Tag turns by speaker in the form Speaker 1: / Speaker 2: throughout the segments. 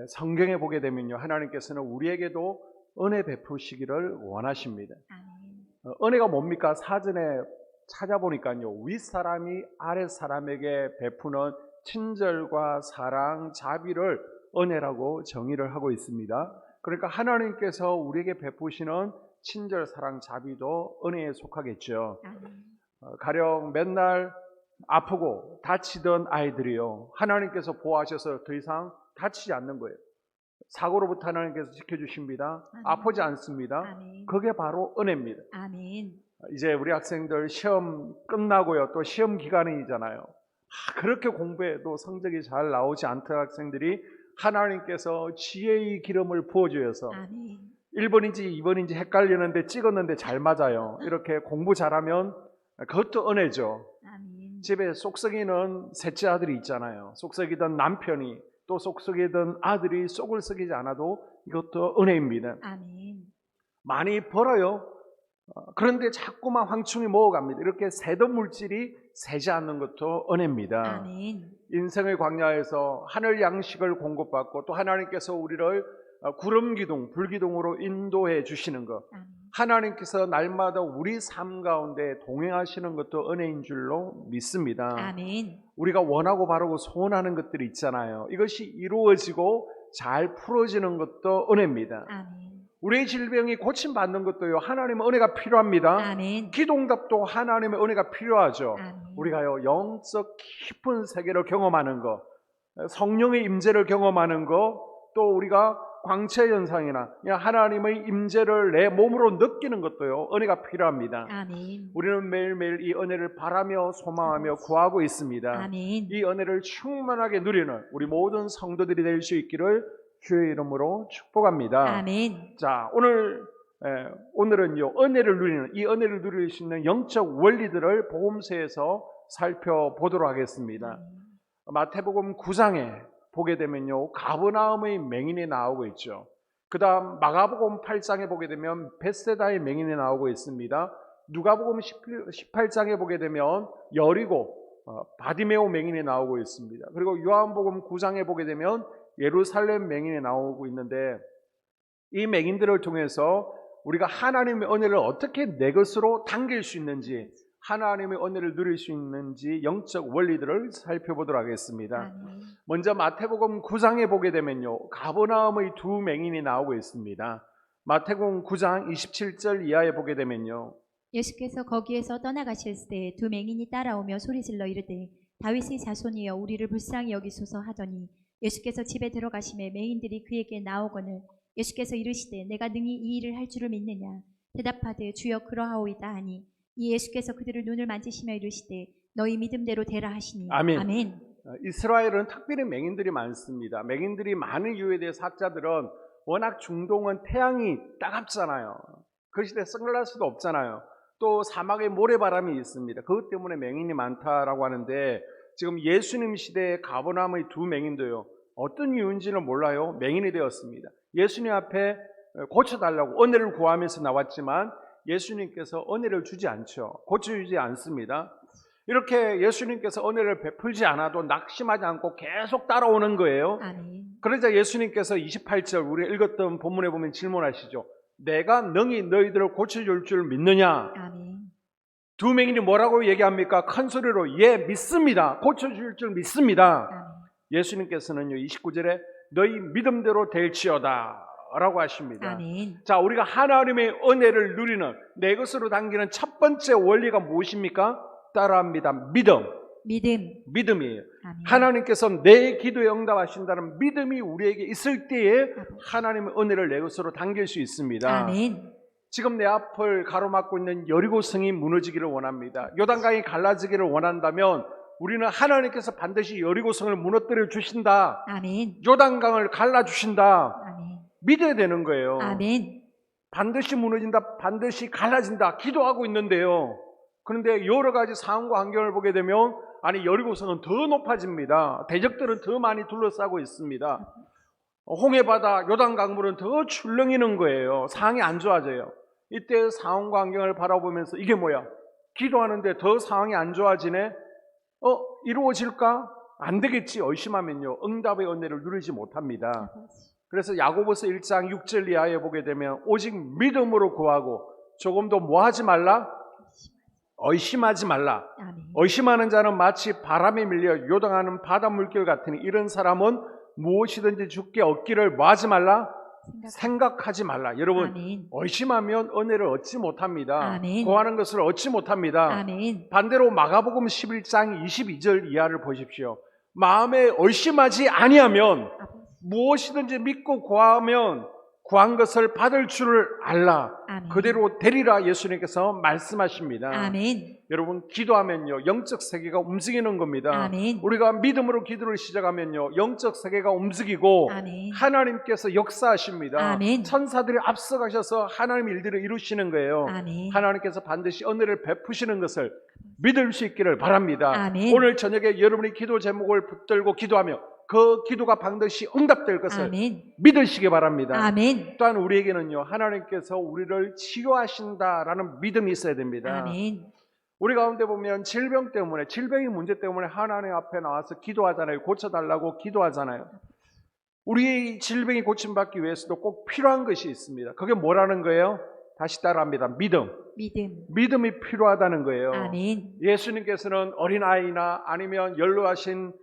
Speaker 1: 성경에 보게 되면요, 하나님께서는 우리에게도 은혜 베푸시기를 원하십니다. 은혜가 뭡니까? 사전에 찾아보니까요, 윗사람이 아랫사람에게 베푸는 친절과 사랑, 자비를 은혜라고 정의를 하고 있습니다. 그러니까 하나님께서 우리에게 베푸시는 친절, 사랑, 자비도 은혜에 속하겠죠. 가령 맨날 아프고 다치던 아이들이요, 하나님께서 보호하셔서 더 이상 다치지 않는 거예요. 사고로부터 하나님께서 지켜주십니다. 아프지 않습니다. 그게 바로 은혜입니다.
Speaker 2: 아멘.
Speaker 1: 이제 우리 학생들 시험 끝나고요, 또 시험 기간이잖아요. 그렇게 공부해도 성적이 잘 나오지 않던 학생들이 하나님께서 지혜의 기름을 부어주셔서 1번인지 2번인지 헷갈리는데 찍었는데 잘 맞아요. 이렇게 공부 잘하면 그것도 은혜죠. 집에 쏙썩이는 셋째 아들이 있잖아요. 쏙썩이던 남편이, 또 쏙썩이던 아들이 쏙을 썩이지 않아도 이것도 은혜입니다. 많이 벌어요. 그런데 자꾸만 황충이 먹어갑니다. 이렇게 새던 물질이 새지 않는 것도 은혜입니다. 인생의 광야에서 하늘 양식을 공급받고 또 하나님께서 우리를 구름 기둥, 불 기둥으로 인도해 주시는 것, 하나님께서 날마다 우리 삶 가운데 동행하시는 것도 은혜인 줄로 믿습니다. 우리가 원하고 바라고 소원하는 것들이 있잖아요. 이것이 이루어지고 잘 풀어지는 것도 은혜입니다. 우리의 질병이 고침받는 것도요, 하나님의 은혜가 필요합니다. 기도응답도 하나님의 은혜가 필요하죠. 우리가요, 영적 깊은 세계를 경험하는 것, 성령의 임재를 경험하는 것, 또 우리가 광채 현상이나 하나님의 임재를 내 몸으로 느끼는 것도요, 은혜가 필요합니다. 우리는 매일매일 이 은혜를 바라며 소망하며 구하고 있습니다. 이 은혜를 충만하게 누리는 우리 모든 성도들이 될 수 있기를 주의 이름으로 축복합니다. 자, 오늘은요, 은혜를 누리는, 이 은혜를 누릴 수 있는 영적 원리들을 복음서에서 살펴보도록 하겠습니다. 마태복음 9장에 보게 되면요, 가버나움의 맹인이 나오고 있죠. 그 다음 마가복음 8장에 보게 되면 벳세다의 맹인이 나오고 있습니다. 누가복음 18장에 보게 되면 여리고 바디메오 맹인이 나오고 있습니다. 그리고 요한복음 9장에 보게 되면 예루살렘 맹인이 나오고 있는데, 이 맹인들을 통해서 우리가 하나님의 은혜를 어떻게 내 것으로 당길 수 있는지, 하나님의 은혜를 누릴 수 있는지 영적 원리들을 살펴보도록 하겠습니다. 먼저 마태복음 9장에 보게 되면요, 가버나움의 두 맹인이 나오고 있습니다. 마태복음 9장 27절 이하에 보게 되면요,
Speaker 2: 예수께서 거기에서 떠나가실 때 두 맹인이 따라오며 소리질러 이르되 다윗의 자손이여 우리를 불쌍히 여기소서 하더니 예수께서 집에 들어가심에 맹인들이 그에게 나오거늘 예수께서 이르시되 내가 능히 이 일을 할 줄을 믿느냐. 대답하되 주여 그러하오이다 하니 이 예수께서 그들을 눈을 만지시며 이르시되 너희 믿음대로 되라 하시니. 아멘.
Speaker 1: 이스라엘은 특별히 맹인들이 많습니다. 맹인들이 많은 이유에 대해서 학자들은 워낙 중동은 태양이 따갑잖아요. 그 시대에 선글라스도 없잖아요. 또 사막에 모래바람이 있습니다. 그것 때문에 맹인이 많다라고 하는데, 지금 예수님 시대의 가버나움의 두 맹인도요, 어떤 이유인지는 몰라요, 맹인이 되었습니다. 예수님 앞에 고쳐달라고 은혜를 구하면서 나왔지만 예수님께서 은혜를 주지 않죠. 고쳐주지 않습니다. 이렇게 예수님께서 은혜를 베풀지 않아도 낙심하지 않고 계속 따라오는 거예요. 그러자 예수님께서 28절 우리 읽었던 본문에 보면 질문하시죠. 내가 능히 너희들을 고쳐줄 줄 믿느냐? 두 맹인이 뭐라고 얘기합니까? 큰 소리로 예 믿습니다. 고쳐줄 줄 믿습니다. 예수님께서는요 29절에 너희 믿음대로 될지어다 라고 하십니다. 자, 우리가 하나님의 은혜를 누리는, 내 것으로 당기는 첫 번째 원리가 무엇입니까? 따라합니다. 믿음이에요. 하나님께서 내 기도에 응답하신다는 믿음이 우리에게 있을 때에 하나님의 은혜를 내 것으로 당길 수 있습니다. 지금 내 앞을 가로막고 있는 여리고성이 무너지기를 원합니다. 요단강이 갈라지기를 원한다면 우리는 하나님께서 반드시 여리고성을 무너뜨려 주신다. 요단강을 갈라주신다. 믿어야 되는 거예요. 반드시 무너진다, 반드시 갈라진다 기도하고 있는데요, 그런데 여러 가지 상황과 환경을 보게 되면 아니 여리고성은 더 높아집니다. 대적들은 더 많이 둘러싸고 있습니다. 홍해바다, 요단강물은 더 출렁이는 거예요. 상황이 안 좋아져요. 이때 상황과 환경을 바라보면서 이게 뭐야? 기도하는데 더 상황이 안 좋아지네? 이루어질까? 안 되겠지 의심하면요 응답의 은혜를 누리지 못합니다.
Speaker 2: 아버지.
Speaker 1: 그래서 야고보서 1장 6절 이하에 보게 되면 오직 믿음으로 구하고 조금도 뭐 하지 말라? 의심하지 말라.
Speaker 2: 아멘.
Speaker 1: 의심하는 자는 마치 바람에 밀려 요동하는 바다 물결 같으니 이런 사람은 무엇이든지 주께 얻기를 뭐 하지 말라? 생각하지 말라. 여러분
Speaker 2: 아멘.
Speaker 1: 의심하면 은혜를 얻지 못합니다.
Speaker 2: 아멘.
Speaker 1: 구하는 것을 얻지 못합니다.
Speaker 2: 아멘.
Speaker 1: 반대로 마가복음 11장 22절 이하를 보십시오. 마음에 의심하지 아니하면
Speaker 2: 아버지.
Speaker 1: 무엇이든지 믿고 구하면 구한 것을 받을 줄을 알라.
Speaker 2: 아멘.
Speaker 1: 그대로 되리라 예수님께서 말씀하십니다.
Speaker 2: 아멘.
Speaker 1: 여러분 기도하면요 영적 세계가 움직이는 겁니다.
Speaker 2: 아멘.
Speaker 1: 우리가 믿음으로 기도를 시작하면요 영적 세계가 움직이고
Speaker 2: 아멘.
Speaker 1: 하나님께서 역사하십니다.
Speaker 2: 아멘.
Speaker 1: 천사들이 앞서가셔서 하나님의 일들을 이루시는 거예요.
Speaker 2: 아멘.
Speaker 1: 하나님께서 반드시 은혜를 베푸시는 것을 믿을 수 있기를 바랍니다.
Speaker 2: 아멘.
Speaker 1: 오늘 저녁에 여러분이 기도 제목을 붙들고 기도하며 그 기도가 반드시 응답될 것을
Speaker 2: 아멘.
Speaker 1: 믿으시기 바랍니다.
Speaker 2: 아멘.
Speaker 1: 또한 우리에게는요 하나님께서 우리를 치료하신다라는 믿음이 있어야 됩니다.
Speaker 2: 아멘.
Speaker 1: 우리 가운데 보면 질병 때문에 질병의 문제 때문에 하나님 앞에 나와서 기도하잖아요. 고쳐달라고 기도하잖아요. 우리의 질병이 고침받기 위해서도 꼭 필요한 것이 있습니다. 그게 뭐라는 거예요? 다시 따라합니다. 믿음.
Speaker 2: 믿음.
Speaker 1: 믿음이 필요하다는 거예요.
Speaker 2: 아멘.
Speaker 1: 예수님께서는 어린아이나 아니면 연로하신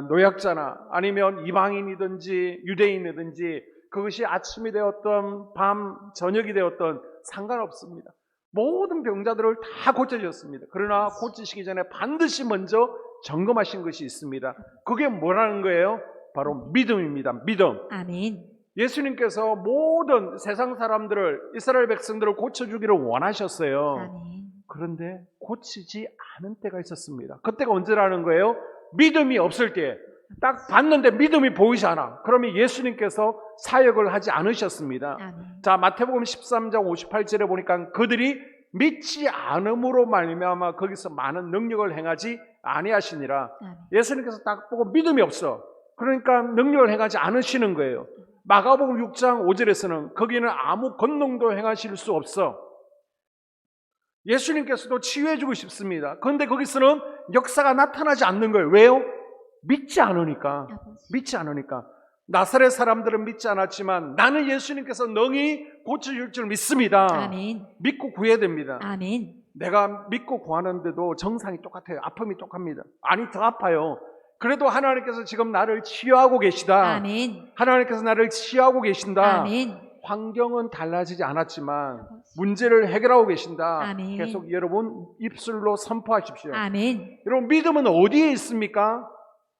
Speaker 1: 노약자나 아니면 이방인이든지 유대인이든지 그것이 아침이 되었던 밤 저녁이 되었던 상관없습니다. 모든 병자들을 다 고쳐주셨습니다. 그러나 고치시기 전에 반드시 먼저 점검하신 것이 있습니다. 그게 뭐라는 거예요? 바로 믿음입니다. 믿음.
Speaker 2: 아멘.
Speaker 1: 예수님께서 모든 세상 사람들을 이스라엘 백성들을 고쳐주기를 원하셨어요.
Speaker 2: 아멘.
Speaker 1: 그런데 고치지 않은 때가 있었습니다. 그때가 언제라는 거예요? 믿음이 없을 때, 딱 봤는데 믿음이 보이지 않아. 그러면 예수님께서 사역을 하지 않으셨습니다.
Speaker 2: 아멘.
Speaker 1: 자, 마태복음 13장 58절에 보니까 그들이 믿지 않음으로 말미암아 거기서 많은 능력을 행하지 아니하시니라.
Speaker 2: 아멘.
Speaker 1: 예수님께서 딱 보고 믿음이 없어. 그러니까 능력을 행하지 않으시는 거예요. 마가복음 6장 5절에서는 거기는 아무 권능도 행하실 수 없어. 예수님께서도 치유해주고 싶습니다. 그런데 거기서는 역사가 나타나지 않는 거예요. 왜요? 믿지 않으니까.
Speaker 2: 아버지.
Speaker 1: 믿지 않으니까. 나사렛 사람들은 믿지 않았지만 나는 예수님께서 능히 고쳐줄 줄 믿습니다.
Speaker 2: 아멘.
Speaker 1: 믿고 구해야 됩니다.
Speaker 2: 아멘.
Speaker 1: 내가 믿고 구하는데도 정상이 똑같아요. 아픔이 똑합니다. 아니 더 아파요. 그래도 하나님께서 지금 나를 치유하고 계시다.
Speaker 2: 아멘.
Speaker 1: 하나님께서 나를 치유하고 계신다.
Speaker 2: 아멘.
Speaker 1: 환경은 달라지지 않았지만 문제를 해결하고 계신다.
Speaker 2: 아멘.
Speaker 1: 계속 여러분 입술로 선포하십시오.
Speaker 2: 아멘.
Speaker 1: 여러분 믿음은 어디에 있습니까?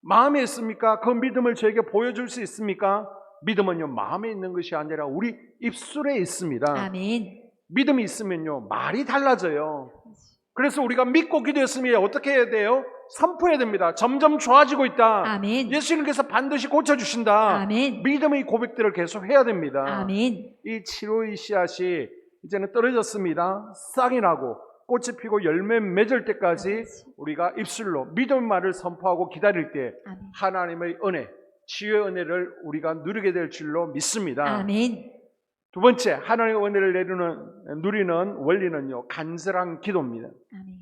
Speaker 1: 마음에 있습니까? 그 믿음을 저에게 보여줄 수 있습니까? 믿음은요 마음에 있는 것이 아니라 우리 입술에 있습니다.
Speaker 2: 아멘.
Speaker 1: 믿음이 있으면요 말이 달라져요. 그래서 우리가 믿고 기도했으면 어떻게 해야 돼요? 선포해야 됩니다. 점점 좋아지고 있다.
Speaker 2: 아멘.
Speaker 1: 예수님께서 반드시 고쳐주신다.
Speaker 2: 아멘.
Speaker 1: 믿음의 고백들을 계속 해야 됩니다.
Speaker 2: 아멘.
Speaker 1: 이 치료의 씨앗이 이제는 떨어졌습니다. 싹이 나고 꽃이 피고 열매 맺을 때까지 우리가 입술로 믿음의 말을 선포하고 기다릴 때
Speaker 2: 아멘.
Speaker 1: 하나님의 은혜, 치유의 은혜를 우리가 누리게 될 줄로 믿습니다.
Speaker 2: 아멘.
Speaker 1: 두 번째, 하나님의 은혜를 누리는 원리는요, 간절한 기도입니다.
Speaker 2: 아멘.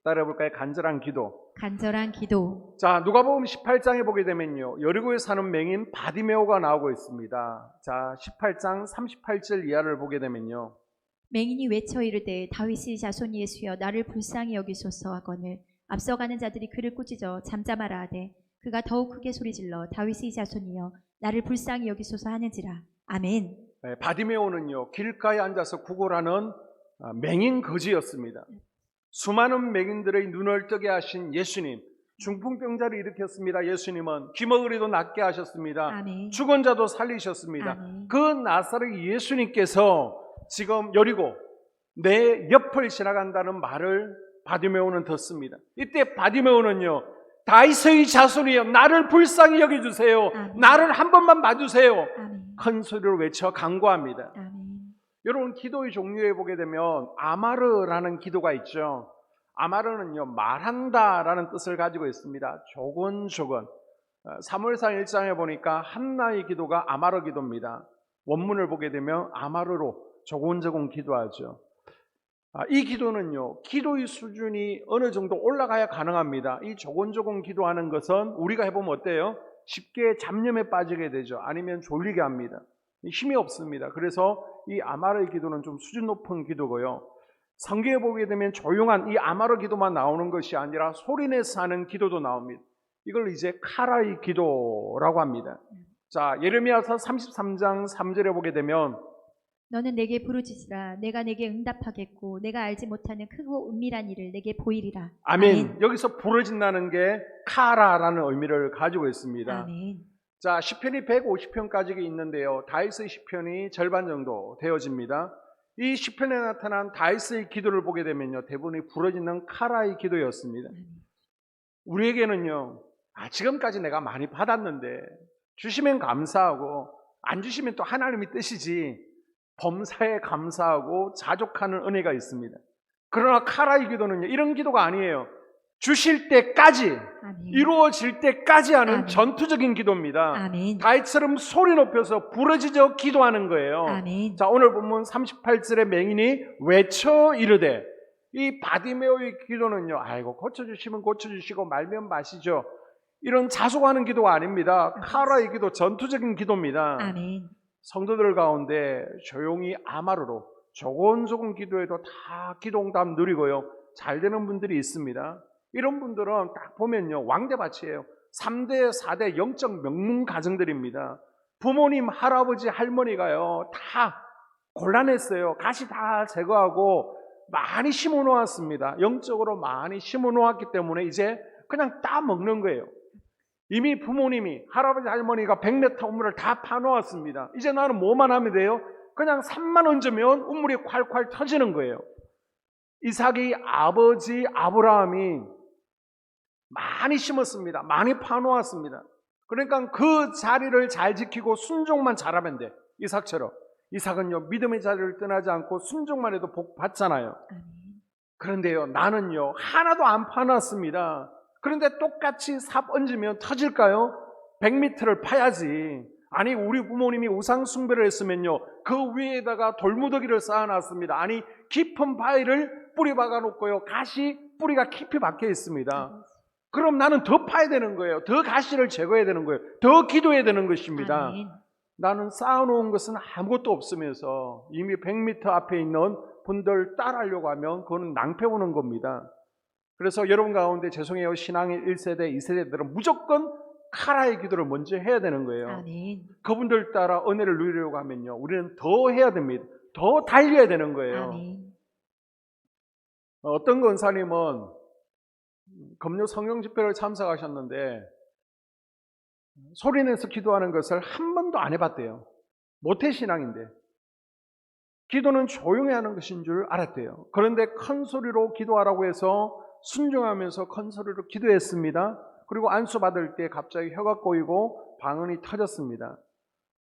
Speaker 1: 따라해볼까요? 간절한 기도.
Speaker 2: 간절한 기도.
Speaker 1: 자, 누가복음 18장에 보게 되면요, 여리고에 사는 맹인 바디메오가 나오고 있습니다. 자, 18장 38절 이하를 보게 되면요,
Speaker 2: 맹인이 외쳐 이르되 다윗의 자손 예수여 나를 불쌍히 여기소서 하거늘 앞서가는 자들이 그를 꾸짖어 잠잠하라 하되 그가 더욱 크게 소리질러 다윗의 자손이여 나를 불쌍히 여기소서 하는지라. 아멘.
Speaker 1: 네, 바디메오는요, 길가에 앉아서 구걸하는 맹인 거지였습니다. 수많은 맹인들의 눈을 뜨게 하신 예수님, 중풍병자를 일으켰습니다. 예수님은 귀머거리도 낫게 하셨습니다.
Speaker 2: 아멘.
Speaker 1: 죽은 자도 살리셨습니다.
Speaker 2: 아멘.
Speaker 1: 그 나사렛 예수님께서 지금 여리고 내 옆을 지나간다는 말을 바디메오는 듣습니다. 이때 바디메오는요, 다윗의 자손이여 나를 불쌍히 여겨주세요.
Speaker 2: 아멘.
Speaker 1: 나를 한 번만 봐주세요.
Speaker 2: 아멘.
Speaker 1: 큰 소리로 외쳐 간구합니다.
Speaker 2: 아멘.
Speaker 1: 여러분 기도의 종류에 보게 되면 아마르라는 기도가 있죠. 아마르는요 말한다라는 뜻을 가지고 있습니다. 조곤조곤. 사무엘상 1장에 보니까 한나의 기도가 아마르 기도입니다. 원문을 보게 되면 아마르로 조곤조곤 기도하죠. 이 기도는요, 기도의 수준이 어느 정도 올라가야 가능합니다. 이 조곤조곤 기도하는 것은 우리가 해보면 어때요? 쉽게 잡념에 빠지게 되죠. 아니면 졸리게 합니다. 힘이 없습니다. 그래서 이 아마르의 기도는 좀 수준 높은 기도고요. 성경에 보게 되면 조용한 이 아마르 기도만 나오는 것이 아니라 소리내서 하는 기도도 나옵니다. 이걸 이제 카라의 기도라고 합니다. 자, 예레미야서 33장 3절에 보게 되면
Speaker 2: 너는 내게 부르짖으라. 내가 내게 응답하겠고 내가 알지 못하는 크고 은밀한 일을 내게 보이리라.
Speaker 1: 아멘. 여기서 부르짖는다는 게 카라라는 의미를 가지고 있습니다.
Speaker 2: 아멘.
Speaker 1: 자, 시편이 150편까지 있는데요. 다윗의 시편이 절반 정도 되어집니다. 이 시편에 나타난 다윗의 기도를 보게 되면요, 대부분이 부르짖는 카라의 기도였습니다. 우리에게는요, 지금까지 내가 많이 받았는데 주시면 감사하고 안 주시면 또 하나님의 뜻이지, 범사에 감사하고 자족하는 은혜가 있습니다. 그러나 카라의 기도는요, 이런 기도가 아니에요. 주실 때까지,
Speaker 2: 아멘.
Speaker 1: 이루어질 때까지 하는
Speaker 2: 아멘.
Speaker 1: 전투적인 기도입니다.
Speaker 2: 아멘.
Speaker 1: 다윗처럼 소리 높여서 부르짖어 기도하는 거예요.
Speaker 2: 아멘.
Speaker 1: 자, 오늘 본문 38절에 맹인이 외쳐 이르되, 이 바디메오의 기도는요, 아이고 고쳐주시면 고쳐주시고 말면 마시죠, 이런 자속하는 기도가 아닙니다. 카라의 기도, 전투적인 기도입니다.
Speaker 2: 아멘.
Speaker 1: 성도들 가운데 조용히 아마르로 조곤조곤 기도해도 다 기도응답 누리고요, 잘 되는 분들이 있습니다. 이런 분들은 딱 보면요, 왕대밭이에요. 3대, 4대 영적 명문 가정들입니다. 부모님, 할아버지, 할머니가요, 다 곤란했어요. 가시 다 제거하고 많이 심어 놓았습니다. 영적으로 많이 심어 놓았기 때문에 이제 그냥 따 먹는 거예요. 이미 부모님이, 할아버지, 할머니가 100m 우물을 다 파놓았습니다. 이제 나는 뭐만 하면 돼요? 그냥 산만 얹으면 우물이 콸콸 터지는 거예요. 이삭의 아버지 아브라함이 많이 심었습니다. 많이 파놓았습니다. 그러니까 그 자리를 잘 지키고 순종만 잘하면 돼. 이삭처럼. 이삭은요, 믿음의 자리를 떠나지 않고 순종만 해도 복 받잖아요.
Speaker 2: 아멘.
Speaker 1: 그런데요, 나는요, 하나도 안 파놨습니다. 그런데 똑같이 삽 얹으면 터질까요? 100m를 파야지. 아니, 우리 부모님이 우상 숭배를 했으면요, 그 위에다가 돌무더기를 쌓아놨습니다. 아니, 깊은 바위를 뿌리 박아놓고요, 가시 뿌리가 깊이 박혀 있습니다. 그럼 나는 더 파야 되는 거예요. 더 가시를 제거해야 되는 거예요. 더 기도해야 되는 것입니다.
Speaker 2: 아멘.
Speaker 1: 나는 쌓아놓은 것은 아무것도 없으면서 이미 100m 앞에 있는 분들 따라하려고 하면 그거는 낭패 오는 겁니다. 그래서 여러분 가운데 죄송해요, 신앙의 1세대, 2세대들은 무조건 카라의 기도를 먼저 해야 되는 거예요.
Speaker 2: 아멘.
Speaker 1: 그분들 따라 은혜를 누리려고 하면요, 우리는 더 해야 됩니다. 더 달려야 되는 거예요.
Speaker 2: 아멘.
Speaker 1: 어떤 권사님은 금요 성령 집회를 참석하셨는데 소리내서 기도하는 것을 한 번도 안 해봤대요. 모태신앙인데 기도는 조용히 하는 것인 줄 알았대요. 그런데 큰 소리로 기도하라고 해서 순종하면서 큰 소리로 기도했습니다. 그리고 안수 받을 때 갑자기 혀가 꼬이고 방언이 터졌습니다.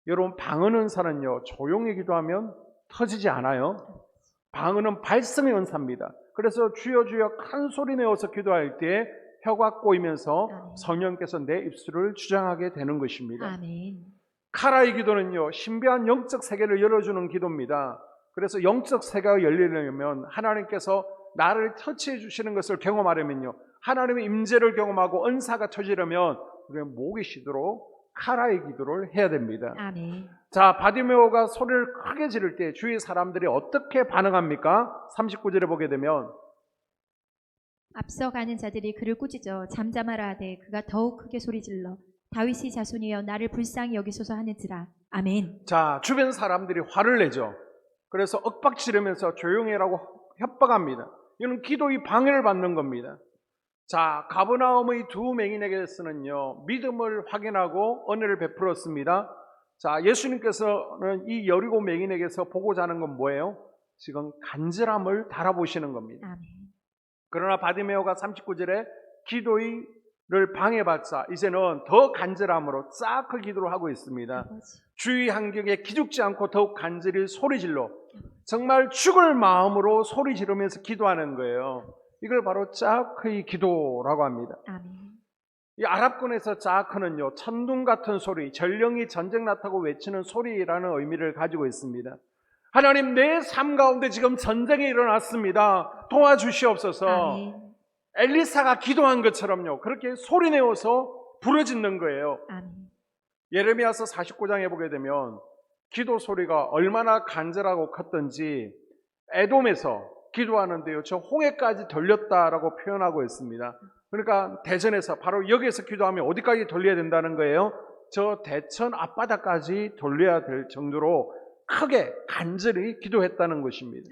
Speaker 1: 여러분, 방언 은사는요, 조용히 기도하면 터지지 않아요. 방언은 발성의 은사입니다. 그래서 주여 주여 큰 소리 내어서 기도할 때 혀가 꼬이면서
Speaker 2: 아멘.
Speaker 1: 성령께서 내 입술을 주장하게 되는 것입니다.
Speaker 2: 아멘.
Speaker 1: 카라의 기도는요, 신비한 영적 세계를 열어주는 기도입니다. 그래서 영적 세계가 열리려면 하나님께서 나를 터치해 주시는 것을 경험하려면요, 하나님의 임재를 경험하고 은사가 터지려면 우리는 목이 쉬도록 카라의 기도를 해야 됩니다.
Speaker 2: 아멘.
Speaker 1: 자, 바디메오가 소리를 크게 지를 때 주위 사람들이 어떻게 반응합니까? 39절에 보게 되면
Speaker 2: 앞서가는 자들이 그를 꾸짖어 잠잠하라 하되 그가 더욱 크게 소리질러 다윗의 자손이여 나를 불쌍히 여기소서 하는지라. 아멘.
Speaker 1: 자, 주변 사람들이 화를 내죠. 그래서 윽박지르면서 조용히 하라고 협박합니다. 이는 기도의 방해를 받는 겁니다. 자, 가버나움의 두 맹인에게서는요, 믿음을 확인하고 은혜를 베풀었습니다. 자, 예수님께서는 이 여리고 맹인에게서 보고자 하는 건 뭐예요? 지금 간절함을 달아보시는 겁니다.
Speaker 2: 아멘.
Speaker 1: 그러나 바디메오가 39절에 기도를 방해받자 이제는 더 간절함으로 싹 그 기도를 하고 있습니다.
Speaker 2: 아버지.
Speaker 1: 주의 환경에 기죽지 않고 더욱 간절히 소리질러 정말 죽을 마음으로 소리 지르면서 기도하는 거예요. 이걸 바로 짜크의 기도라고 합니다.
Speaker 2: 아멘.
Speaker 1: 이 아랍권에서 짜크는요, 천둥 같은 소리, 전령이 전쟁 났다고 외치는 소리라는 의미를 가지고 있습니다. 하나님, 내 삶 가운데 지금 전쟁이 일어났습니다. 도와주시옵소서.
Speaker 2: 아멘.
Speaker 1: 엘리사가 기도한 것처럼요, 그렇게 소리내어서 부르짖는 거예요.
Speaker 2: 아멘.
Speaker 1: 예레미야서 49장에 보게 되면 기도 소리가 얼마나 간절하고 컸던지 에돔에서 기도하는데요, 저 홍해까지 들렸다라고 표현하고 있습니다. 그러니까 대전에서, 바로 여기에서 기도하면 어디까지 돌려야 된다는 거예요? 저 대천 앞바다까지 돌려야 될 정도로 크게 간절히 기도했다는 것입니다.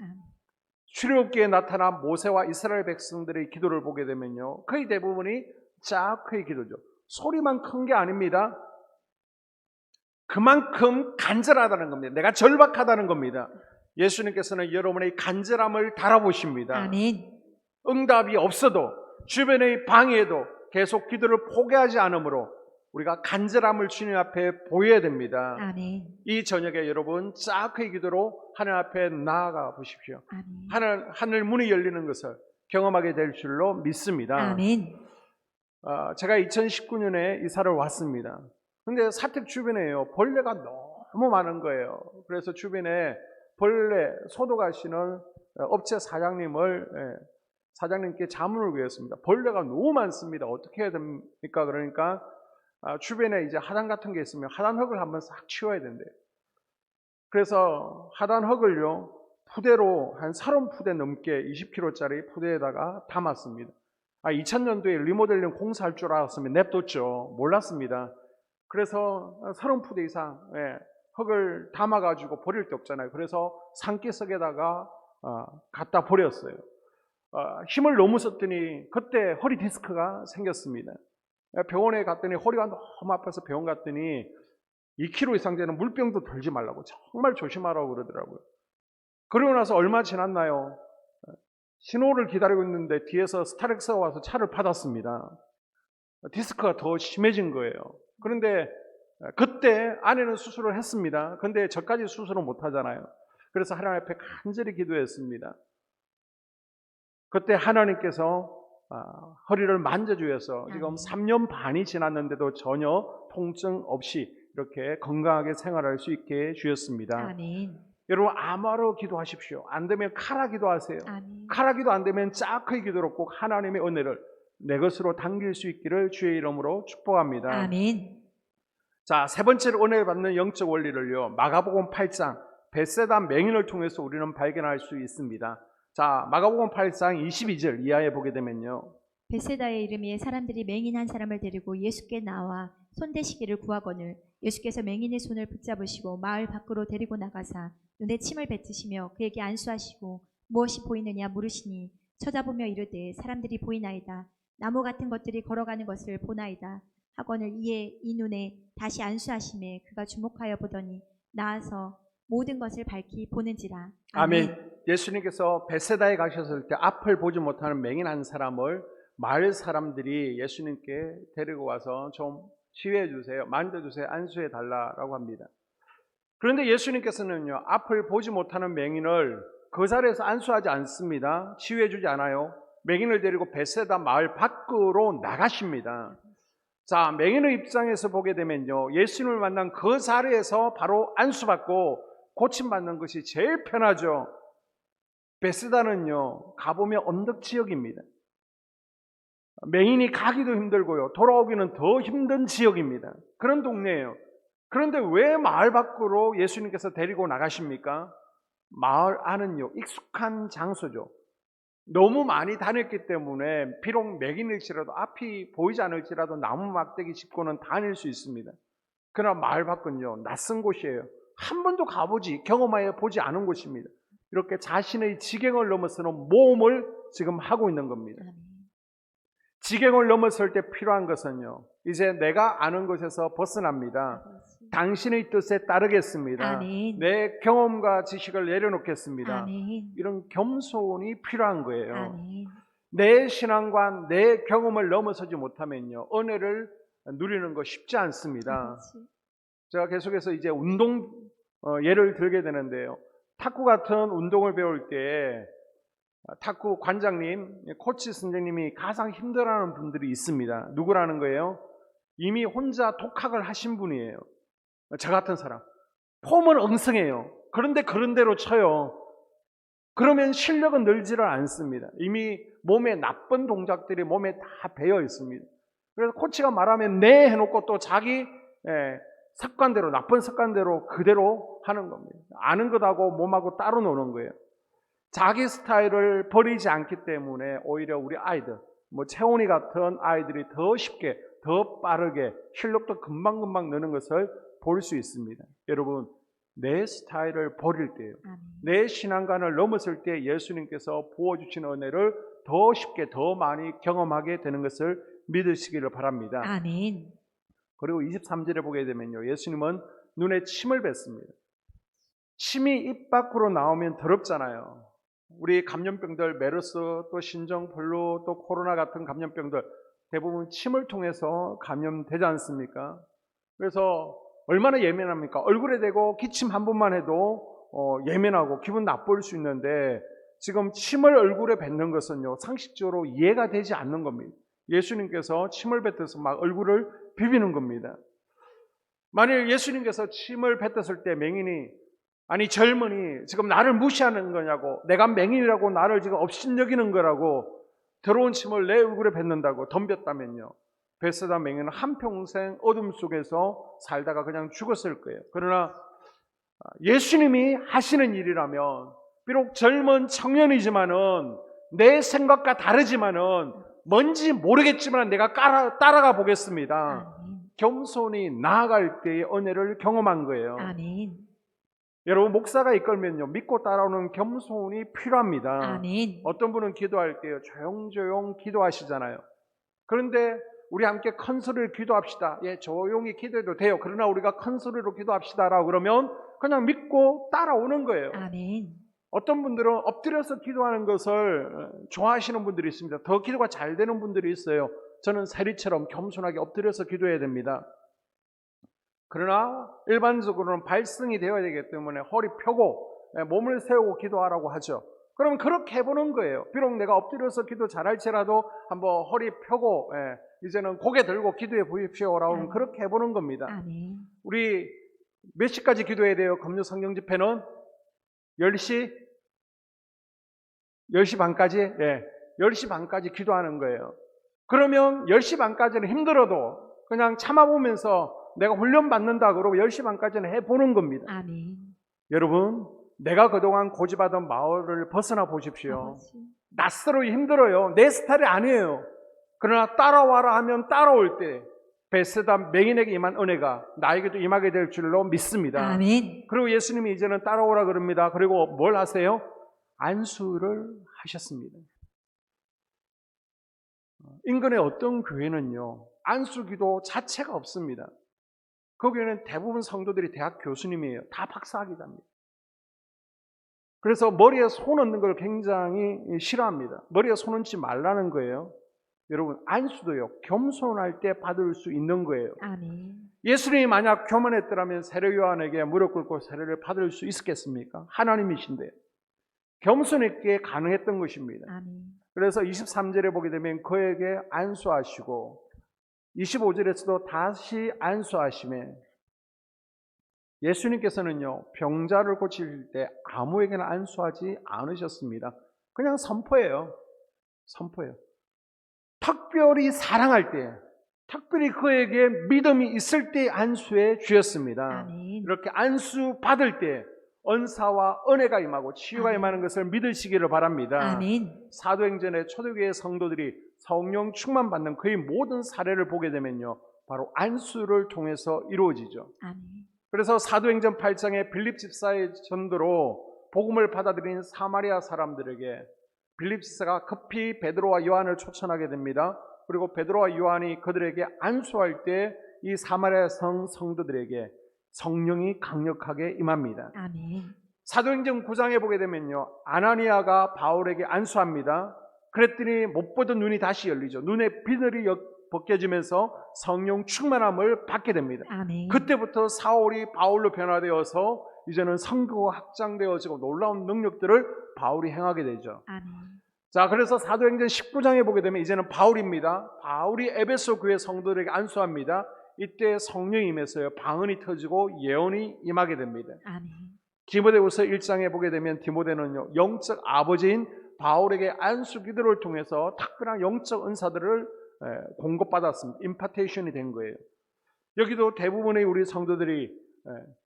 Speaker 1: 출애굽기에 나타난 모세와 이스라엘 백성들의 기도를 보게 되면요, 거의 대부분이 작게 기도죠. 소리만 큰 게 아닙니다. 그만큼 간절하다는 겁니다. 내가 절박하다는 겁니다. 예수님께서는 여러분의 간절함을 달아보십니다.
Speaker 2: 아멘.
Speaker 1: 응답이 없어도 주변의 방해에도 계속 기도를 포기하지 않으므로 우리가 간절함을 주님 앞에 보여야 됩니다.
Speaker 2: 아멘.
Speaker 1: 이 저녁에 여러분 작게 기도로 하나님 앞에 나아가 보십시오.
Speaker 2: 아멘.
Speaker 1: 하늘 문이 열리는 것을 경험하게 될 줄로 믿습니다.
Speaker 2: 아멘.
Speaker 1: 제가 2019년에 이사를 왔습니다. 근데 사택 주변에요, 벌레가 너무 많은 거예요. 그래서 주변에 벌레 소독하시는 업체 사장님께 자문을 구했습니다. 벌레가 너무 많습니다. 어떻게 해야 됩니까? 그러니까 주변에 이제 하단 같은 게 있으면 하단흙을 한번 싹 치워야 된대요. 그래서 하단흙을요, 푸대로 한 30푸대 넘게 20kg짜리 푸대에다가 담았습니다. 2000년도에 리모델링 공사할 줄 알았으면 냅뒀죠. 몰랐습니다. 그래서 30푸대 이상 흙을 담아가지고 버릴 데 없잖아요. 그래서 산기슭에다가 갖다 버렸어요. 힘을 너무 썼더니 그때 허리 디스크가 생겼습니다. 병원에 갔더니 허리가 너무 아파서 병원 갔더니 2kg 이상 되는 물병도 들지 말라고 정말 조심하라고 그러더라고요. 그러고 나서 얼마 지났나요? 신호를 기다리고 있는데 뒤에서 스타렉스가 와서 차를 받았습니다. 디스크가 더 심해진 거예요. 그런데 그때 아내는 수술을 했습니다. 그런데 저까지 수술을 못 하잖아요. 그래서 하나님 앞에 간절히 기도했습니다. 그때 하나님께서 허리를 만져주셔서 지금 3년 반이 지났는데도 전혀 통증 없이 이렇게 건강하게 생활할 수 있게 주셨습니다.
Speaker 2: 아멘.
Speaker 1: 여러분, 암호로 기도하십시오. 안 되면 카라 기도하세요.
Speaker 2: 아멘.
Speaker 1: 카라 기도 안 되면 짝의 기도로 꼭 하나님의 은혜를 내 것으로 당길 수 있기를 주의 이름으로 축복합니다.
Speaker 2: 아멘.
Speaker 1: 자, 세 번째로 은혜를 받는 영적 원리를요, 마가복음 8장 벳세다 맹인을 통해서 우리는 발견할 수 있습니다. 자, 마가복음 8장 22절 이하에 보게 되면요,
Speaker 2: 벳세다의 이름에 사람들이 맹인 한 사람을 데리고 예수께 나와 손대시기를 구하거늘 예수께서 맹인의 손을 붙잡으시고 마을 밖으로 데리고 나가사 눈에 침을 뱉으시며 그에게 안수하시고 무엇이 보이느냐 물으시니 쳐다보며 이르되 사람들이 보이나이다. 나무 같은 것들이 걸어가는 것을 보나이다. 하거늘 이에 이 눈에 다시 안수하심에 그가 주목하여 보더니 나아서 모든 것을 밝히 보는지라.
Speaker 1: 아멘. 예수님께서 벳세다에 가셨을 때 앞을 보지 못하는 맹인 한 사람을 마을 사람들이 예수님께 데리고 와서 좀 치유해 주세요, 만져주세요, 안수해 달라고 합니다. 그런데 예수님께서는요, 앞을 보지 못하는 맹인을 그 자리에서 안수하지 않습니다. 치유해 주지 않아요. 맹인을 데리고 벳세다 마을 밖으로 나가십니다. 자, 맹인의 입장에서 보게 되면요, 예수님을 만난 그 자리에서 바로 안수받고 고침받는 것이 제일 편하죠. 벳세다는요, 가보면 언덕 지역입니다. 맹인이 가기도 힘들고요, 돌아오기는 더 힘든 지역입니다. 그런 동네예요. 그런데 왜 마을 밖으로 예수님께서 데리고 나가십니까? 마을 안은요, 익숙한 장소죠. 너무 많이 다녔기 때문에 비록 맹인일지라도 앞이 보이지 않을지라도 나무 막대기 짚고는 다닐 수 있습니다. 그러나 마을 밖은요, 낯선 곳이에요. 한 번도 가보지 경험하여 보지 않은 곳입니다. 이렇게 자신의 지경을 넘어서는 모험을 지금 하고 있는 겁니다. 지경을 넘어설 때 필요한 것은요, 이제 내가 아는 것에서 벗어납니다. 당신의 뜻에 따르겠습니다.
Speaker 2: 아멘.
Speaker 1: 내 경험과 지식을 내려놓겠습니다.
Speaker 2: 아멘.
Speaker 1: 이런 겸손이 필요한 거예요.
Speaker 2: 아멘.
Speaker 1: 내 신앙과 내 경험을 넘어서지 못하면요, 은혜를 누리는 거 쉽지 않습니다. 제가 계속해서 이제 운동 예를 들게 되는데요, 탁구 같은 운동을 배울 때 탁구 관장님, 코치 선생님이 가장 힘들어하는 분들이 있습니다. 누구라는 거예요? 이미 혼자 독학을 하신 분이에요. 저 같은 사람. 폼은 엉성해요. 그런데 그런 대로 쳐요. 그러면 실력은 늘지를 않습니다. 이미 몸에 나쁜 동작들이 몸에 다 배어 있습니다. 그래서 코치가 말하면 네 해놓고 또 자기 습관대로, 나쁜 습관대로 그대로 하는 겁니다. 아는 것하고 몸하고 따로 노는 거예요. 자기 스타일을 버리지 않기 때문에 오히려 우리 아이들, 채원이 같은 아이들이 더 쉽게, 더 빠르게 실력도 금방금방 느는 것을 볼 수 있습니다. 여러분, 내 스타일을 버릴 때요, 내 신앙관을 넘었을 때 예수님께서 부어주신 은혜를 더 쉽게, 더 많이 경험하게 되는 것을 믿으시기를 바랍니다.
Speaker 2: 아멘.
Speaker 1: 그리고 23절에 보게 되면요, 예수님은 눈에 침을 뱉습니다. 침이 입 밖으로 나오면 더럽잖아요. 우리 감염병들, 메르스, 또 신종플루, 또 코로나 같은 감염병들 대부분 침을 통해서 감염되지 않습니까? 그래서 얼마나 예민합니까? 얼굴에 대고 기침 한 번만 해도 예민하고 기분 나쁠 수 있는데, 지금 침을 얼굴에 뱉는 것은요, 상식적으로 이해가 되지 않는 겁니다. 예수님께서 침을 뱉어서 막 얼굴을 비비는 겁니다. 만일 예수님께서 침을 뱉었을 때 맹인이, 아니 젊은이 지금 나를 무시하는 거냐고, 내가 맹인이라고 나를 지금 업신여기는 거라고 더러운 침을 내 얼굴에 뱉는다고 덤볐다면요, 벳세다 맹인은 한평생 어둠 속에서 살다가 그냥 죽었을 거예요. 그러나 예수님이 하시는 일이라면, 비록 젊은 청년이지만은 내 생각과 다르지만은 뭔지 모르겠지만 내가 따라가 보겠습니다. 겸손히 나아갈 때의 은혜를 경험한 거예요.
Speaker 2: 아멘.
Speaker 1: 여러분, 목사가 이끌면요, 믿고 따라오는 겸손이 필요합니다.
Speaker 2: 아멘.
Speaker 1: 어떤 분은 기도할 때요, 조용조용 기도하시잖아요. 그런데 우리 함께 큰 소리로 기도합시다. 예, 조용히 기도해도 돼요. 그러나 우리가 큰 소리로 기도합시다라고 그러면 그냥 믿고 따라오는 거예요.
Speaker 2: 아멘.
Speaker 1: 어떤 분들은 엎드려서 기도하는 것을 좋아하시는 분들이 있습니다. 더 기도가 잘 되는 분들이 있어요. 저는 세리처럼 겸손하게 엎드려서 기도해야 됩니다. 그러나 일반적으로는 발성이 되어야 되기 때문에 허리 펴고 몸을 세우고 기도하라고 하죠. 그럼 그렇게 해보는 거예요. 비록 내가 엎드려서 기도 잘할지라도 한번 허리 펴고 이제는 고개 들고 기도해 보십시오라고 그렇게 해보는 겁니다.
Speaker 2: 아멘.
Speaker 1: 우리 몇 시까지 기도해야 돼요? 금요 성경 집회는 10시? 10시 반까지? 예, 10시 반까지 기도하는 거예요. 그러면 10시 반까지는 힘들어도 그냥 참아보면서 내가 훈련 받는다 그러고 10시 반까지는 해보는 겁니다.
Speaker 2: 아멘.
Speaker 1: 여러분, 내가 그동안 고집하던 마을을 벗어나 보십시오. 낯설어 힘들어요. 내 스타일이 아니에요. 그러나 따라와라 하면 따라올 때 벳세다 맹인에게 임한 은혜가 나에게도 임하게 될 줄로 믿습니다.
Speaker 2: 아멘.
Speaker 1: 그리고 예수님이 이제는 따라오라 그럽니다. 그리고 뭘 하세요? 안수를 하셨습니다. 인근의 어떤 교회는요, 안수기도 자체가 없습니다. 그 교회는 대부분 성도들이 대학 교수님이에요. 다 박사학위자입니다. 그래서 머리에 손 얹는 걸 굉장히 싫어합니다. 머리에 손 얹지 말라는 거예요. 여러분, 안수도요, 겸손할 때 받을 수 있는 거예요.
Speaker 2: 아멘.
Speaker 1: 예수님이 만약 교만했더라면 세례 요한에게 무릎 꿇고 세례를 받을 수 있었겠습니까? 하나님이신데. 겸손했기에 가능했던 것입니다.
Speaker 2: 아멘.
Speaker 1: 그래서 23절에 보게 되면 그에게 안수하시고 25절에서도 다시 안수하심에, 예수님께서는요, 병자를 고칠 때 아무에게나 안수하지 않으셨습니다. 그냥 선포예요. 선포예요. 특별히 사랑할 때, 특별히 그에게 믿음이 있을 때 안수해 주셨습니다.
Speaker 2: 아멘.
Speaker 1: 이렇게 안수 받을 때 은사와 은혜가 임하고 치유가 임하는 것을 믿으시기를 바랍니다.
Speaker 2: 아멘.
Speaker 1: 사도행전의 초대교회 성도들이 성령 충만 받는 거의 모든 사례를 보게 되면요, 바로 안수를 통해서 이루어지죠.
Speaker 2: 아멘.
Speaker 1: 그래서 사도행전 8장에 빌립 집사의 전도로 복음을 받아들인 사마리아 사람들에게 빌립 집사가 급히 베드로와 요한을 초청하게 됩니다. 그리고 베드로와 요한이 그들에게 안수할 때 이 사마리아 성도들에게 성령이 강력하게 임합니다.
Speaker 2: 아멘.
Speaker 1: 사도행전 9장에 보게 되면요, 아나니아가 바울에게 안수합니다. 그랬더니 못 보던 눈이 다시 열리죠. 눈에 비늘이 벗겨지면서 성령 충만함을 받게 됩니다.
Speaker 2: 아멘.
Speaker 1: 그때부터 사울이 바울로 변화되어서 이제는 선교가 확장되어지고 놀라운 능력들을 바울이 행하게 되죠.
Speaker 2: 아멘.
Speaker 1: 자, 그래서 사도행전 19장에 보게 되면 이제는 바울입니다. 바울이 에베소 교회 성도들에게 안수합니다. 이때 성령이 임해서요, 방언이 터지고 예언이 임하게 됩니다.
Speaker 2: 아멘.
Speaker 1: 디모데후서 1장에 보게 되면 디모데는요, 영적 아버지인 바울에게 안수 기도를 통해서 특별한 영적 은사들을 공급받았습니다. 임파테이션이 된 거예요. 여기도 대부분의 우리 성도들이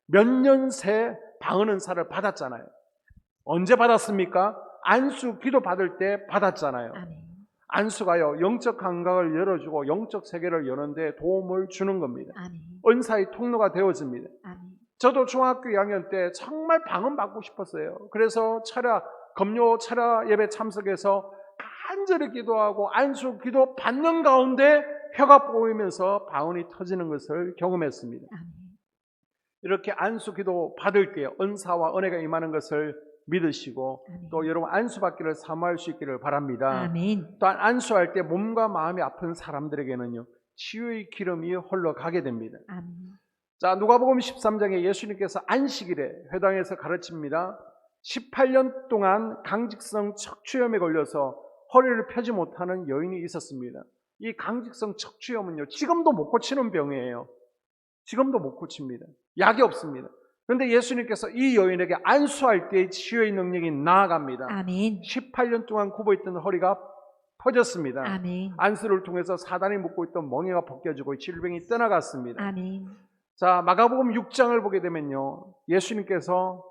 Speaker 1: 몇 년 새 방언 은사를 받았잖아요. 언제 받았습니까? 안수 기도 받을 때 받았잖아요.
Speaker 2: 아멘.
Speaker 1: 안수가요, 영적 감각을 열어주고 영적 세계를 여는데 도움을 주는 겁니다.
Speaker 2: 아멘.
Speaker 1: 은사의 통로가 되어집니다.
Speaker 2: 아멘.
Speaker 1: 저도 중학교 2학년 때 정말 방언 받고 싶었어요. 그래서 금요 철야 예배 참석해서 간절히 기도하고 안수 기도 받는 가운데 혀가 보이면서 방언이 터지는 것을 경험했습니다.
Speaker 2: 아멘.
Speaker 1: 이렇게 안수 기도 받을 때 은사와 은혜가 임하는 것을 믿으시고
Speaker 2: 아멘.
Speaker 1: 또 여러분 안수 받기를 사모할 수 있기를 바랍니다.
Speaker 2: 아멘.
Speaker 1: 또한 안수할 때 몸과 마음이 아픈 사람들에게는요, 치유의 기름이 흘러가게 됩니다.
Speaker 2: 아멘.
Speaker 1: 자, 누가복음 13장에 예수님께서 안식일에 회당에서 가르칩니다. 18년 동안 강직성 척추염에 걸려서 허리를 펴지 못하는 여인이 있었습니다. 이 강직성 척추염은요, 지금도 못 고치는 병이에요. 지금도 못 고칩니다. 약이 없습니다. 그런데 예수님께서 이 여인에게 안수할 때 치유의 능력이 나아갑니다.
Speaker 2: 아멘.
Speaker 1: 18년 동안 굽어있던 허리가 퍼졌습니다.
Speaker 2: 아멘.
Speaker 1: 안수를 통해서 사단이 묶고 있던 멍에가 벗겨지고 질병이 떠나갔습니다.
Speaker 2: 아멘.
Speaker 1: 자, 마가복음 6장을 보게 되면요, 예수님께서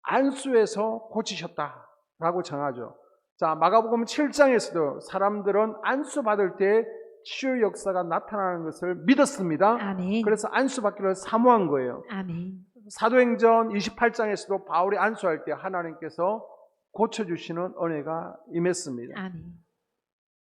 Speaker 1: 안수에서 고치셨다라고 정하죠. 자, 마가복음 7장에서도 사람들은 안수 받을 때 치유 역사가 나타나는 것을 믿었습니다.
Speaker 2: 아멘.
Speaker 1: 그래서 안수 받기를 사모한 거예요.
Speaker 2: 아멘.
Speaker 1: 사도행전 28장에서도 바울이 안수할 때 하나님께서 고쳐주시는 은혜가 임했습니다.
Speaker 2: 아멘.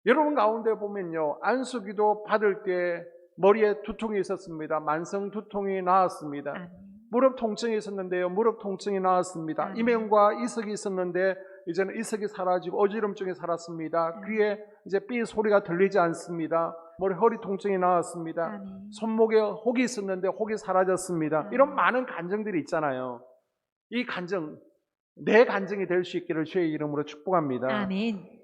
Speaker 1: 여러분 가운데 보면요, 안수기도 받을 때 머리에 두통이 있었습니다. 만성 두통이 나았습니다.
Speaker 2: 아멘.
Speaker 1: 무릎 통증이 있었는데요, 무릎 통증이 나았습니다.
Speaker 2: 아멘.
Speaker 1: 이명과 이석이 있었는데 이제는 이석이 사라지고 어지럼증이 살았습니다. 귀에 이제 삐 소리가 들리지 않습니다. 허리 통증이 나았습니다.
Speaker 2: 아멘.
Speaker 1: 손목에 혹이 있었는데 혹이 사라졌습니다.
Speaker 2: 아멘.
Speaker 1: 이런 많은 간증들이 있잖아요. 이 간증, 내 간증이 될 수 있기를 주의 이름으로 축복합니다.
Speaker 2: 아멘.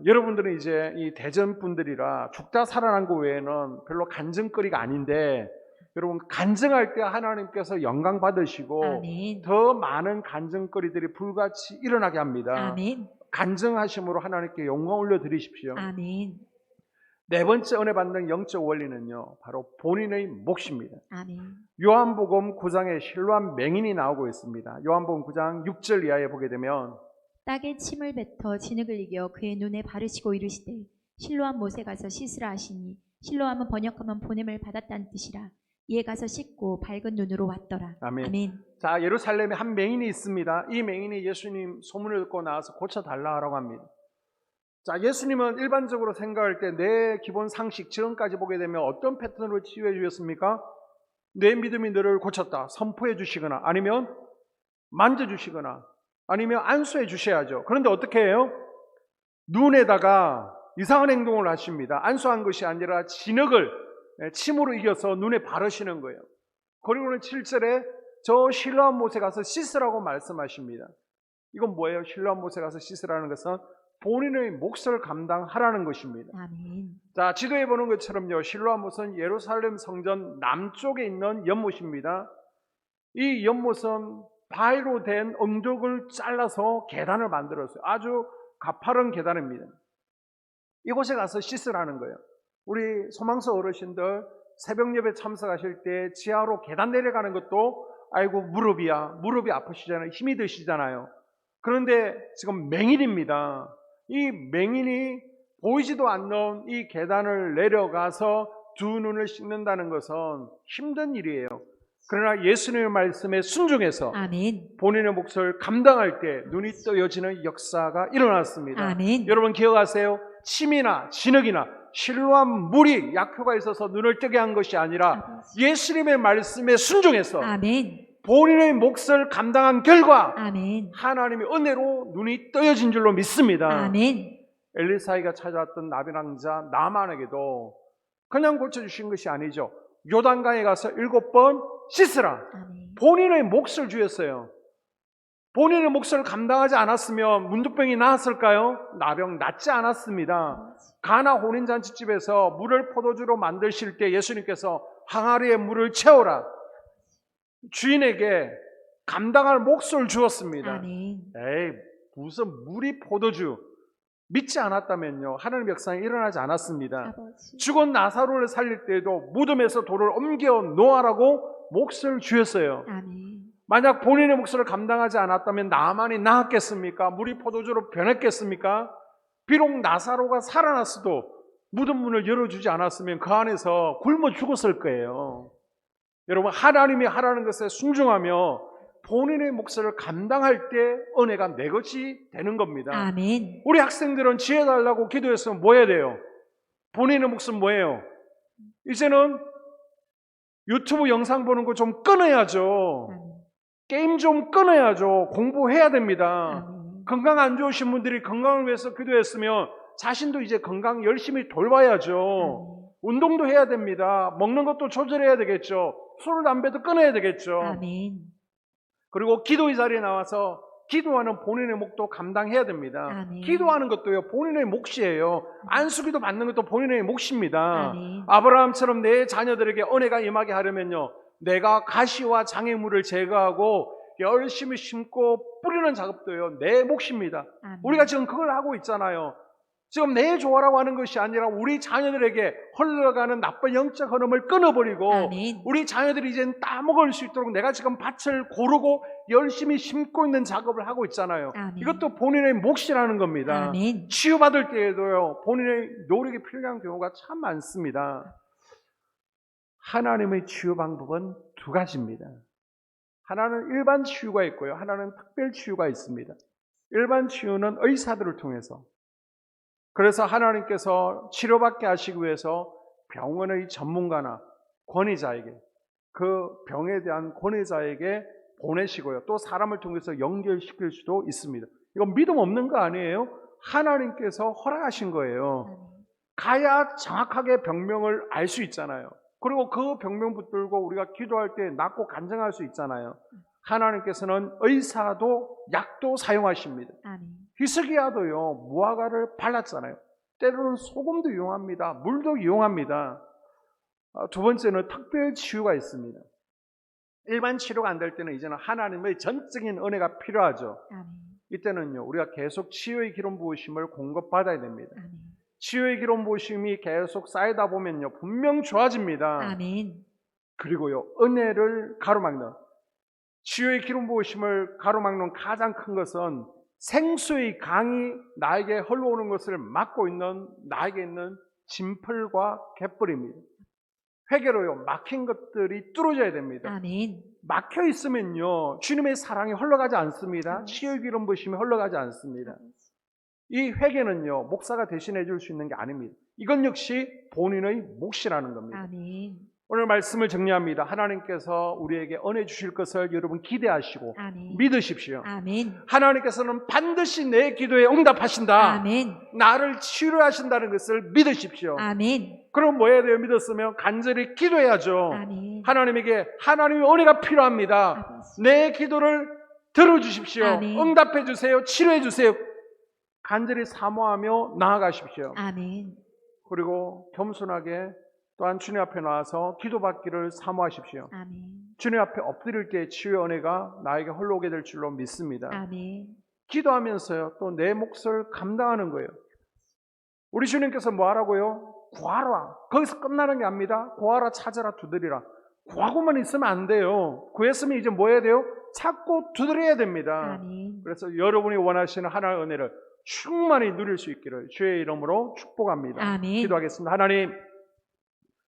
Speaker 1: 여러분들은 이제 이 대전 분들이라 죽다 살아난 거 외에는 별로 간증거리가 아닌데, 여러분 간증할 때 하나님께서 영광 받으시고
Speaker 2: 아멘.
Speaker 1: 더 많은 간증거리들이 불같이 일어나게 합니다.
Speaker 2: 아멘.
Speaker 1: 간증하심으로 하나님께 영광 올려드리십시오.
Speaker 2: 아멘.
Speaker 1: 네 번째 은혜 받는 영적 원리는요, 바로 본인의 몫입니다.
Speaker 2: 아멘.
Speaker 1: 요한복음 9장에 실로암 맹인이 나오고 있습니다. 요한복음 9장 6절 이하에 보게 되면
Speaker 2: 땅에 침을 뱉어 진흙을 이겨 그의 눈에 바르시고 이르시되 실로암 못에 가서 씻으라 하시니, 실로암은 번역하면 보냄을 받았다는 뜻이라. 이에 가서 씻고 밝은 눈으로 왔더라.
Speaker 1: 아멘.
Speaker 2: 아멘.
Speaker 1: 자, 예루살렘에 한 맹인이 있습니다. 이 맹인이 예수님 소문을 듣고 나와서 고쳐달라고 합니다. 자, 예수님은 일반적으로 생각할 때 내 기본 상식, 지금까지 보게 되면 어떤 패턴으로 치유해 주셨습니까? 내 믿음이 너를 고쳤다, 선포해 주시거나 아니면 만져주시거나 아니면 안수해 주셔야죠. 그런데 어떻게 해요? 눈에다가 이상한 행동을 하십니다. 안수한 것이 아니라 진흙을 침으로 이겨서 눈에 바르시는 거예요. 그리고는 7절에 저 실로암 못에 가서 씻으라고 말씀하십니다. 이건 뭐예요? 실로암 못에 가서 씻으라는 것은 본인의 몫을 감당하라는 것입니다.
Speaker 2: 아멘.
Speaker 1: 자, 지도에 보는 것처럼요, 실로암 못은 예루살렘 성전 남쪽에 있는 연못입니다. 이 연못은 바위로 된 언덕을 잘라서 계단을 만들었어요. 아주 가파른 계단입니다. 이곳에 가서 씻으라는 거예요. 우리 소망서 어르신들 새벽 예배 참석하실 때 지하로 계단 내려가는 것도 아이고 무릎이 아프시잖아요. 힘이 드시잖아요. 그런데 지금 맹인입니다. 이 맹인이 보이지도 않는 이 계단을 내려가서 두 눈을 씻는다는 것은 힘든 일이에요. 그러나 예수님의 말씀에 순종해서
Speaker 2: 아멘.
Speaker 1: 본인의 몫을 감당할 때 눈이 떠여지는 역사가 일어났습니다.
Speaker 2: 아멘.
Speaker 1: 여러분 기억하세요? 침이나 진흙이나 실로암 물이 약효가 있어서 눈을 뜨게 한 것이 아니라 예수님의 말씀에 순종해서
Speaker 2: 아멘.
Speaker 1: 본인의 몫을 감당한 결과
Speaker 2: 아멘.
Speaker 1: 하나님의 은혜로 눈이 떠여진 줄로 믿습니다.
Speaker 2: 아멘.
Speaker 1: 엘리사이가 찾아왔던 나비랑자 나만에게도 그냥 고쳐주신 것이 아니죠. 요단강에 가서 7번 씻으라.
Speaker 2: 아멘.
Speaker 1: 본인의 몫을 주었어요. 본인의 몫을 감당하지 않았으면 문둥병이 나았을까요? 나병 낫지 않았습니다. 가나 혼인잔치집에서 물을 포도주로 만드실 때 예수님께서 항아리에 물을 채워라. 주인에게 감당할 몫을 주었습니다.
Speaker 2: 아멘.
Speaker 1: 에이, 무슨 물이 포도주. 믿지 않았다면요, 하나님의 역사는 일어나지 않았습니다.
Speaker 2: 아버지.
Speaker 1: 죽은 나사로를 살릴 때에도 무덤에서 돌을 옮겨 놓아라고 몫을 주었어요.
Speaker 2: 아멘.
Speaker 1: 만약 본인의 몫을 감당하지 않았다면 나만이 나았겠습니까? 물이 포도주로 변했겠습니까? 비록 나사로가 살아났어도 무덤 문을 열어주지 않았으면 그 안에서 굶어 죽었을 거예요. 여러분, 하나님이 하라는 것에 순종하며 본인의 몫을 감당할 때 은혜가 내 것이 되는 겁니다.
Speaker 2: 아멘.
Speaker 1: 우리 학생들은 지혜 달라고 기도해서 뭐 해야 돼요? 본인의 몫은 뭐예요? 이제는 유튜브 영상 보는 거 좀 끊어야죠.
Speaker 2: 아멘.
Speaker 1: 게임 좀 끊어야죠. 공부해야 됩니다.
Speaker 2: 아멘.
Speaker 1: 건강 안 좋으신 분들이 건강을 위해서 기도했으면 자신도 이제 건강 열심히 돌봐야죠. 운동도 해야 됩니다. 먹는 것도 조절해야 되겠죠. 술, 담배도 끊어야 되겠죠.
Speaker 2: 아멘.
Speaker 1: 그리고 기도의 자리에 나와서 기도하는 본인의 몫도 감당해야 됩니다.
Speaker 2: 아멘.
Speaker 1: 기도하는 것도요, 본인의 몫이에요. 안수기도 받는 것도 본인의 몫입니다.
Speaker 2: 아멘.
Speaker 1: 아브라함처럼 내 자녀들에게 은혜가 임하게 하려면요, 내가 가시와 장애물을 제거하고 열심히 심고 뿌리는 작업도요, 내 몫입니다.
Speaker 2: 아멘.
Speaker 1: 우리가 지금 그걸 하고 있잖아요. 지금 내 좋아라고 하는 것이 아니라 우리 자녀들에게 흘러가는 나쁜 영적 흐름을 끊어버리고
Speaker 2: 아멘.
Speaker 1: 우리 자녀들이 이제는 따먹을 수 있도록 내가 지금 밭을 고르고 열심히 심고 있는 작업을 하고 있잖아요.
Speaker 2: 아멘.
Speaker 1: 이것도 본인의 몫이라는 겁니다.
Speaker 2: 아멘.
Speaker 1: 치유받을 때에도요, 본인의 노력이 필요한 경우가 참 많습니다. 하나님의 치유 방법은 두 가지입니다. 하나는 일반 치유가 있고요, 하나는 특별 치유가 있습니다. 일반 치유는 의사들을 통해서, 그래서 하나님께서 치료받게 하시기 위해서 병원의 전문가나 권위자에게, 그 병에 대한 권위자에게 보내시고요, 또 사람을 통해서 연결시킬 수도 있습니다. 이건 믿음 없는 거 아니에요? 하나님께서 허락하신 거예요. 가야 정확하게 병명을 알 수 있잖아요. 그리고 그 병명 붙들고 우리가 기도할 때 낫고 간증할 수 있잖아요. 하나님께서는 의사도 약도 사용하십니다.
Speaker 2: 아멘.
Speaker 1: 히스기야도요, 무화과를 발랐잖아요. 때로는 소금도 이용합니다. 물도 이용합니다. 두 번째는 특별 치유가 있습니다. 일반 치료가 안 될 때는 이제는 하나님의 전적인 은혜가 필요하죠.
Speaker 2: 아멘.
Speaker 1: 이때는요, 우리가 계속 치유의 기름 부으심을 공급받아야 됩니다.
Speaker 2: 아멘.
Speaker 1: 치유의 기름 부으심이 계속 쌓이다 보면요, 분명 좋아집니다.
Speaker 2: 아멘.
Speaker 1: 그리고요, 은혜를 가로막는, 치유의 기름 부으심을 가로막는 가장 큰 것은 생수의 강이 나에게 흘러오는 것을 막고 있는 나에게 있는 진풀과 갯벌입니다. 회개로요, 막힌 것들이 뚫어져야 됩니다.
Speaker 2: 아멘.
Speaker 1: 막혀 있으면요, 주님의 사랑이 흘러가지 않습니다. 치유의 기름 부으심이 흘러가지 않습니다. 이 회개는요, 목사가 대신해 줄 수 있는 게 아닙니다. 이건 역시 본인의 몫이라는 겁니다.
Speaker 2: 아멘.
Speaker 1: 오늘 말씀을 정리합니다. 하나님께서 우리에게 은혜 주실 것을 여러분 기대하시고
Speaker 2: 아멘.
Speaker 1: 믿으십시오.
Speaker 2: 아멘.
Speaker 1: 하나님께서는 반드시 내 기도에 응답하신다.
Speaker 2: 아멘.
Speaker 1: 나를 치료하신다는 것을 믿으십시오.
Speaker 2: 아멘.
Speaker 1: 그럼 뭐 해야 돼요? 믿었으면 간절히 기도해야죠.
Speaker 2: 아멘.
Speaker 1: 하나님에게 하나님의 은혜가 필요합니다.
Speaker 2: 아버지.
Speaker 1: 내 기도를 들어주십시오.
Speaker 2: 아멘.
Speaker 1: 응답해 주세요. 치료해 주세요. 간절히 사모하며 나아가십시오.
Speaker 2: 아멘.
Speaker 1: 그리고 겸손하게 또한 주님 앞에 나와서 기도받기를 사모하십시오.
Speaker 2: 아멘.
Speaker 1: 주님 앞에 엎드릴 때 치유의 은혜가 나에게 흘러오게 될 줄로 믿습니다.
Speaker 2: 아멘.
Speaker 1: 기도하면서요, 또 내 몫을 감당하는 거예요. 우리 주님께서 뭐 하라고요? 구하라. 거기서 끝나는 게 아닙니다. 구하라, 찾아라, 두드리라. 구하고만 있으면 안 돼요. 구했으면 이제 뭐 해야 돼요? 찾고 두드려야 됩니다.
Speaker 2: 아멘.
Speaker 1: 그래서 여러분이 원하시는 하나님의 은혜를 충만히 누릴 수 있기를 주의 이름으로 축복합니다.
Speaker 2: 아멘.
Speaker 1: 기도하겠습니다. 하나님,